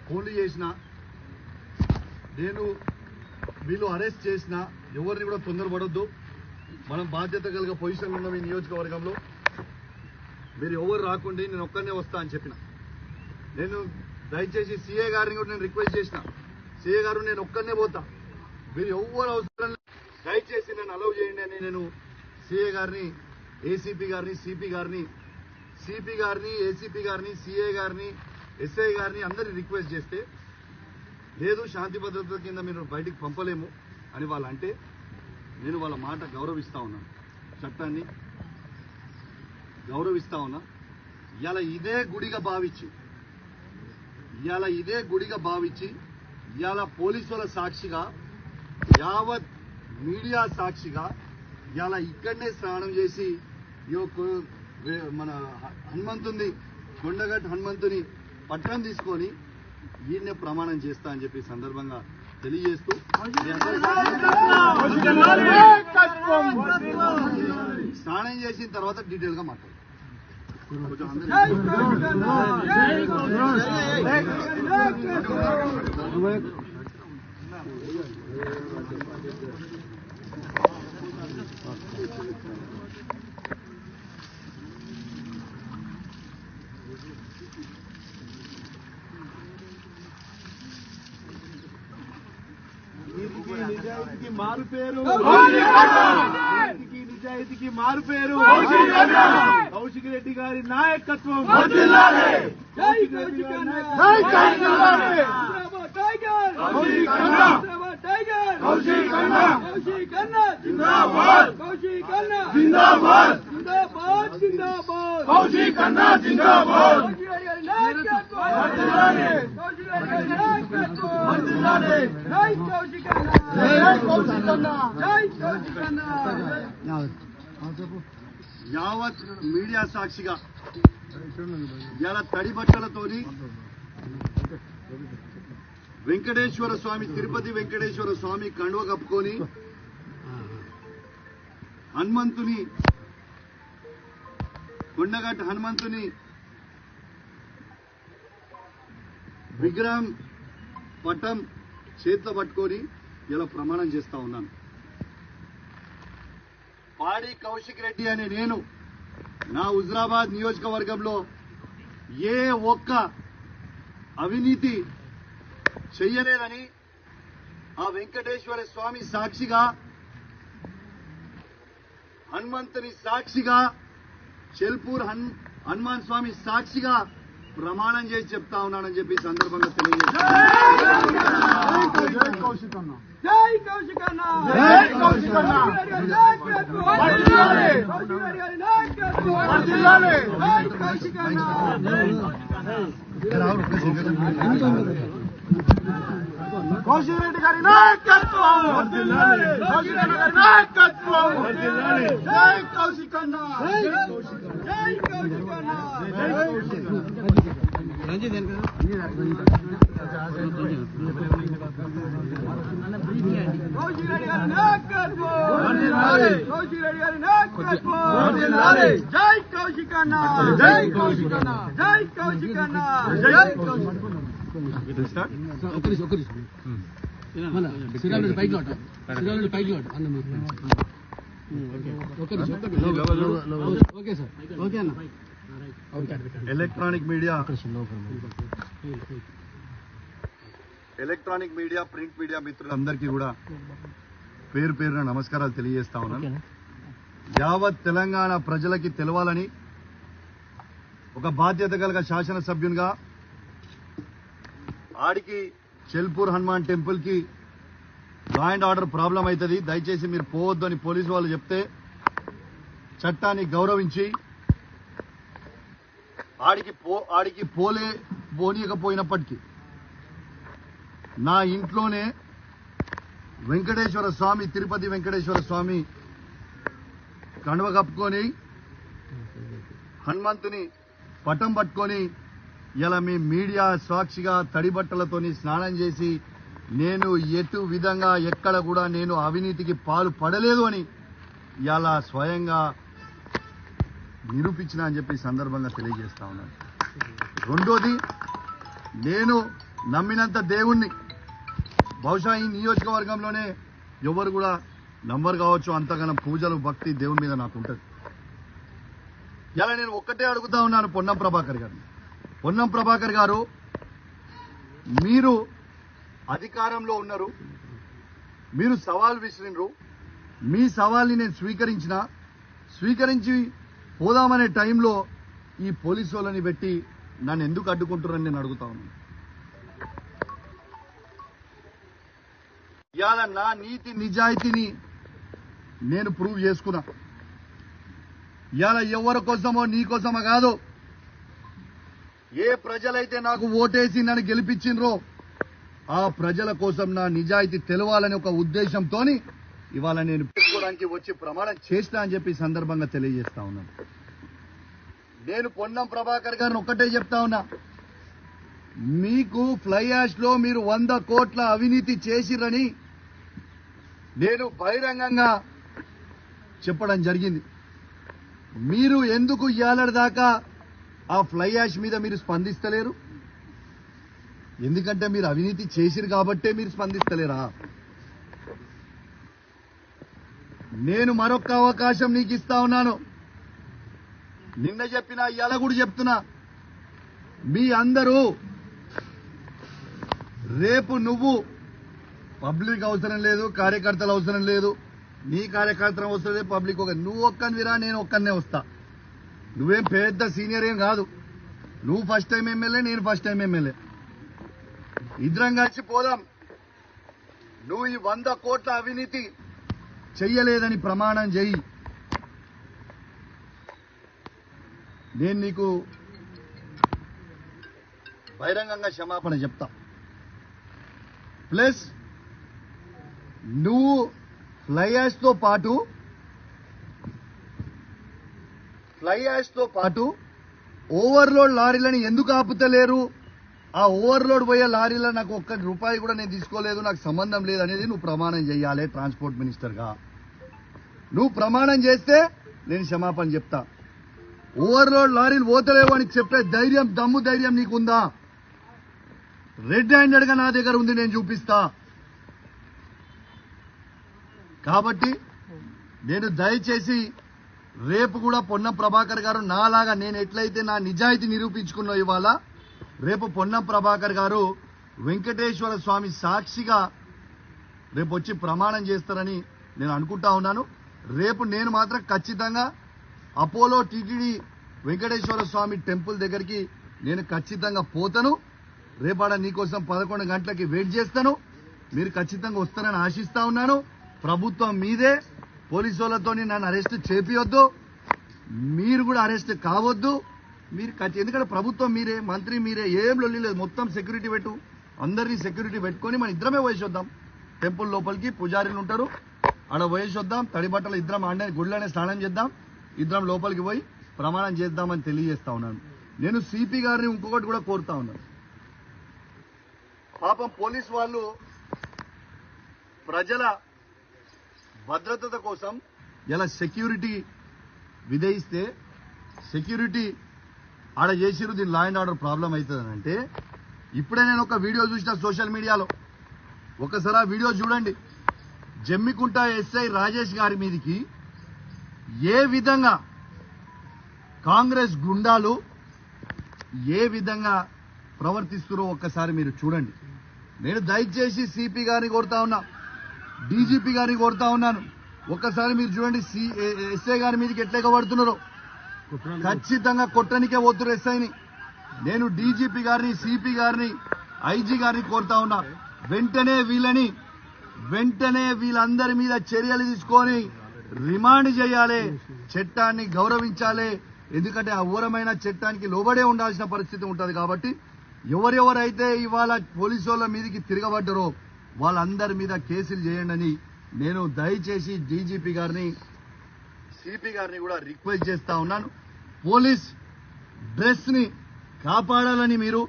ఫోన్లు చేసినా, నేను వీళ్ళు అరెస్ట్ చేసినా ఎవరిని కూడా తొందరపడొద్దు. మనం బాధ్యత కలిగే పొజిషన్లో ఉన్నాం ఈ నియోజకవర్గంలో. మీరు ఎవరు రాకుండా నేను ఒక్కనే వస్తా అని చెప్పిన. నేను దయచేసి సీఏ గారిని కూడా నేను రిక్వెస్ట్ చేసిన, సీఏ గారు నేను ఒక్కనే పోతా, మీరు ఎవరు అవసరం దయచేసి నన్ను అలౌ చేయండి అని నేను సీఏ గారిని, ఏసీపీ గారిని, సిపి గారిని, ఏసీపీ గారిని, సీఏ గారిని, ఎస్ఐ గారిని అందరినీ రిక్వెస్ట్ చేస్తే లేదు శాంతి భద్రతల కింద మీరు బయటికి పంపలేము అని వాళ్ళు అంటే నేను వాళ్ళ మాట గౌరవిస్తా ఉన్నాను, చట్టాన్ని గౌరవిస్తా ఉన్నా. ఇవాళ ఇదే గుడిగా భావించి ఇవాళ పోలీసుల సాక్షిగా, యావత్ మీడియా సాక్షిగా ఇవాళ ఇక్కడనే స్నానం చేసి మన హనుమంతుని, కొండగట్టు హనుమంతుని పట్టణం తీసుకొని ఈయన్నే ప్రమాణం చేస్తా అని చెప్పి సందర్భంగా తెలియజేస్తూ స్నానం చేసిన తర్వాత డీటెయిల్ గా మాట్లాడు. నిజాయితీకి మారు పేరు, నిజాయితీకి మారు పేరు కౌశిక్ రెడ్డి గారి నాయకత్వం. యావత్ మీడియా సాక్షిగా ఇలా తడి బట్టలతోని వెంకటేశ్వర స్వామి, తిరుపతి వెంకటేశ్వర స్వామి కండువ కప్పుకొని హనుమంతుని, కొండగట్టు హనుమంతుని విగ్రహం పటం చేతిలో పట్టుకొని ఇలా ప్రమాణం చేస్తా ఉన్నాను. పాడి కౌశిక్ రెడ్డి అనే నేను నా హుజరాబాద్ నియోజకవర్గంలో ఏ ఒక్క అవినీతి చెయ్యలేదని ఆ వెంకటేశ్వర స్వామి సాక్షిగా, హనుమంతుని సాక్షిగా, చెల్పూర్ హనుమాన్ స్వామి సాక్షిగా ప్రమాణం చేసి చెప్తా ఉన్నానని చెప్పి సందర్భంగా తెలియజేస్తాను. కౌశిక్ రెడ్డి గారి నాయకత్వం, కౌశిక్ రెడ్డి గారి నాయకత్వం. జై కౌశిక్ అన్న, జై కౌశిక్ అన్న. కౌశిక్ రెడ్డి గారి నాయకత్వం, కౌశిక్ రెడ్డి గారి నాయకత్వం. జై కౌశిక్ అన్న, జై కౌశిక్ అన్న, జై కౌశిక్ అన్న, జై Kaushik. Electronic media, print media మిత్రులందరికీ కూడా పేరు పేరున నమస్కారాలు తెలియజేస్తా ఉన్నాను. యావత్ తెలంగాణ ప్రజలకి తెలవాలని ఒక బాధ్యత కలిగిన శాసనసభ్యునిగా ఆడికి చెల్పూర్ హనుమాన్ టెంపుల్ కి లా అండ్ ఆర్డర్ ప్రాబ్లం అవుతుంది, దయచేసి మీరు పోవద్దు అని పోలీసు వాళ్ళు చెప్తే చట్టాన్ని గౌరవించి ఆడికి పోనీయకపోయినప్పటికీ నా ఇంట్లోనే వెంకటేశ్వర స్వామి, తిరుపతి వెంకటేశ్వర స్వామి కండువ కప్పుకొని హనుమంతుని పటం పట్టుకొని ఇలా మీ మీడియా సాక్షిగా తడి బట్టలతోని స్నానం చేసి నేను ఎటు విధంగా ఎక్కడ కూడా నేను అవినీతికి పాలు పడలేదు అని ఇలా స్వయంగా నిరూపించిన అని చెప్పి సందర్భంగా తెలియజేస్తా ఉన్నాను. రెండోది, నేను నమ్మినంత దేవుణ్ణి బహుశా ఈ నియోజకవర్గంలోనే ఎవరు కూడా నంబర్ కావచ్చు, అంతగానం పూజలు భక్తి దేవుని మీద నాకు ఉంటుంది. ఇలా నేను ఒక్కటే అడుగుతా ఉన్నాను పొన్నం ప్రభాకర్ గారిని. పొన్నం ప్రభాకర్ గారు, మీరు అధికారంలో ఉన్నారు, మీరు సవాల్ విసిరినరు. మీ సవాల్ని నేను స్వీకరించి పోదామనే టైంలో ఈ పోలీసు వాళ్ళని పెట్టి నన్ను ఎందుకు అడ్డుకుంటున్నారని నేను అడుగుతా ఉన్నాను. ఇవాళ నా నీతి నిజాయితీని నేను ప్రూవ్ చేసుకున్నా. ఇవాళ ఎవరి కోసమో నీ కోసమో కాదు, ఏ ప్రజలైతే నాకు ఓటేసి నన్ను గెలిపించినరో ఆ ప్రజల కోసం నా నిజాయితీ తెలవాలని ఒక ఉద్దేశంతో ఇవాళ నేను పెట్టుకోవడానికి వచ్చి ప్రమాణం చేస్తా అని చెప్పి సందర్భంగా తెలియజేస్తా ఉన్నాను. నేను పొన్నం ప్రభాకర్ గారిని ఒక్కటే చెప్తా ఉన్నా, మీకు ఫ్లై యాష్ లో మీరు 100 కోట్ల అవినీతి చేసిరని నేను బహిరంగంగా చెప్పడం జరిగింది. మీరు ఎందుకు ఇయాలటి దాకా ఆ ఫ్లై యాష్ మీద మీరు స్పందిస్తలేరు? ఎందుకంటే మీరు అవినీతి చేసిరు కాబట్టే మీరు స్పందిస్తలేరా? నేను మరొక అవకాశం నీకు ఇస్తా ఉన్నాను. నిన్న చెప్పినా ఇవాళ కూడా చెప్తున్నా, మీ అందరూ రేపు నువ్వు పబ్లిక్ అవసరం లేదు, కార్యకర్తలు అవసరం లేదు, నీ కార్యకర్తలు అవసరం లేదు, పబ్లిక్ నువ్వు ఒక్కనివిరా, నేను ఒక్కనే వస్తా. నువ్వేం పెద్ద సీనియర్ ఏం కాదు, నువ్వు ఫస్ట్ టైం ఎమ్మెల్యే, నేను ఫస్ట్ టైం ఎమ్మెల్యే. ఇద్దరం కలిసి పోదాం. నువ్వు ఈ 100 కోట్ల అవినీతి చెయ్యలేదని ప్రమాణం చెయ్యి. నేను నీకు బహిరంగంగా క్షమాపణ చెప్తా. ప్లస్ నువ్వు ఫ్లై యాష్ తో పాటు ఓవర్లోడ్ లారీలను ఎందుకు ఆపుతలేరు? ఆ ఓవర్లోడ్ పోయే లారీలో నాకు ₹1 కూడా నేను తీసుకోలేదు, నాకు సంబంధం లేదు అనేది నువ్వు ప్రమాణం చేయాలి. ట్రాన్స్పోర్ట్ మినిస్టర్ గా నువ్వు ప్రమాణం చేస్తే నేను క్షమాపణ చెప్తా. ఓవర్లోడ్ లారీలు పోతలేవు అని చెప్పే దమ్ము ధైర్యం నీకుందా? రెడ్ హ్యాండెడ్ గా నా దగ్గర ఉంది, నేను చూపిస్తా. కాబట్టి నేను దయచేసి రేపు కూడా పొన్నం ప్రభాకర్ గారు నాలాగా నేను ఎట్లయితే నా నిజాయితీ నిరూపించుకున్నా ఇవాళ, రేపు పొన్నం ప్రభాకర్ గారు వెంకటేశ్వర స్వామి సాక్షిగా రేపు వచ్చి ప్రమాణం చేస్తారని నేను అనుకుంటా ఉన్నాను. రేపు నేను మాత్రం ఖచ్చితంగా అపోలో టీటీడీ వెంకటేశ్వర స్వామి టెంపుల్ దగ్గరికి నేను ఖచ్చితంగా పోతాను. రేపాడ నీకోసం 11 గంటలకి వెయిట్ చేస్తాను. మీరు ఖచ్చితంగా వస్తారని ఆశిస్తా ఉన్నాను. ప్రభుత్వం మీదే, పోలీసు వాళ్ళతో నన్ను అరెస్ట్ చేపియొద్దు, మీరు కూడా అరెస్ట్ కావద్దు. మీరు ఎందుకంటే ప్రభుత్వం మీరే, మంత్రి మీరే, ఏం లొల్లి లేదు. మొత్తం సెక్యూరిటీ పెట్టు, అందరినీ సెక్యూరిటీ పెట్టుకొని మన ఇద్దరమే పోయేసొద్దాం. టెంపుల్ లోపలికి పూజారీలు ఉంటారు, ఆడ పోయేసొద్దాం. తడి బట్టలు ఇద్దరం ఆడే గుళ్ళనే స్నానం చేద్దాం, ఇద్దరం లోపలికి పోయి ప్రమాణం చేద్దామని తెలియజేస్తా ఉన్నాను. నేను సిపి గారిని ఇంకొకటి కూడా కోరుతా ఉన్నాను. పాపం పోలీసు వాళ్ళు ప్రజల భద్రత కోసం ఇలా సెక్యూరిటీ విధిస్తే సెక్యూరిటీ ఆడ చేసిరు, దీని లా అండ్ ఆర్డర్ ప్రాబ్లం అవుతుందని అంటే, ఇప్పుడే నేను ఒక వీడియో చూసిన సోషల్ మీడియాలో, ఒకసారి ఆ వీడియో చూడండి. జమ్మికుంట ఎస్ఐ రాజేష్ గారి మీదకి ఏ విధంగా కాంగ్రెస్ గుండాలు ఏ విధంగా ప్రవర్తిస్తున్నారో ఒక్కసారి మీరు చూడండి. నేను దయచేసి సిపి గారిని కోరుతా ఉన్నా, డీజీపీ గారిని కోరుతా ఉన్నాను, ఒక్కసారి మీరు చూడండి ఎస్ఐ గారి మీదకి ఎట్లా పడుతున్నారో. ఖచ్చితంగా కొట్టనికే పోతున్నారు ఎస్ఐని. నేను డీజీపీ గారిని, సిపి గారిని, ఐజీ గారిని కోరుతా ఉన్నా, వెంటనే వీళ్ళందరి మీద చర్యలు తీసుకొని రిమాండ్ చేయాలి, చట్టాన్ని గౌరవించాలి. ఎందుకంటే ఆ ఘోరమైన చట్టానికి లోబడే ఉండాల్సిన పరిస్థితి ఉంటుంది. కాబట్టి ఎవరెవరైతే ఇవాళ పోలీసు వాళ్ళ మీదకి తిరగబడ్డారో వాళ్ళందరి మీద కేసులు చేయండి నేను దయచేసి డీజీపీ గారిని, సిపి గారిని కూడా రిక్వెస్ట్ చేస్తా ఉన్నాను. పోలీస్ డ్రెస్ ని కాపాడాలని మీరు